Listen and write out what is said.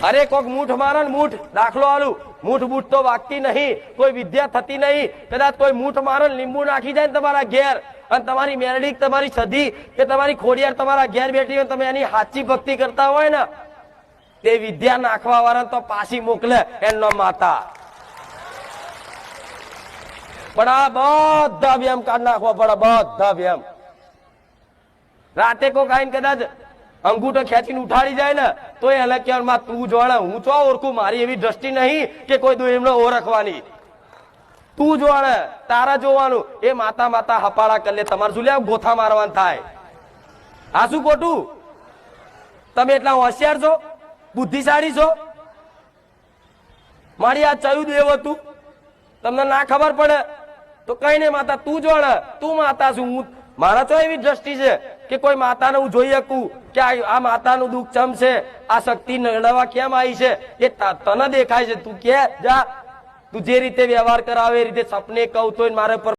અરે કોક મૂઠ મારે મૂઠ દાખલો આલું મૂઠ બૂઠ તો વાગતી નહીં, કોઈ વિદ્યા થતી નહીં. કદાચ કોઈ મૂઠ મારે લીંબુ નાખી જાય ને તમારા ઘેર અને તમારી મેરડી તમારી સધી કે તમારી ખોડિયાર તમારા ઘેર બેઠી હોય, તમે એની સાચી ભક્તિ કરતા હોય ને તે વિદ્યા નાખવા વાળા તો પાછી મોકલે એનો માતા. પણ આ બધા વ્યાયામ કાઢ નાખવા પડે, બધા વ્યાયામ. રાતે કોક આઈને કદાચ અંગૂઠો ખેંચીને ઉઠાડી જાય ને તો એ હલે કે તું જોણે, હું ચો ઓળખું, મારી એવી દ્રષ્ટિ નહીં કે કોઈ એમને ઓળખવાની. તું જોણે, તારા જોવાનું. એ માતા માતા હપાળા કરી લે, તમારે શું લે ગોથા મારવાનું થાય. આ શું ખોટું? તમે એટલા હોશિયાર છો, બુદ્ધિશાળી છો? મારી આ ચયું દેવ હતું તમને ના ખબર પડે તો કઈ નહીં માતા તું જોણે, તું માતા છું. હું મારા તો એવી દ્રષ્ટિ છે કે કોઈ માતાને હું જોઈ શકું કે આ માતાનું દુઃખ ચમ છે, આ શક્તિ નડવા કેમ આવી છે એ તને દેખાય છે. તું કે જા, તું જે રીતે વ્યવહાર કરાવે એ રીતે સપને કહું તો મારે પર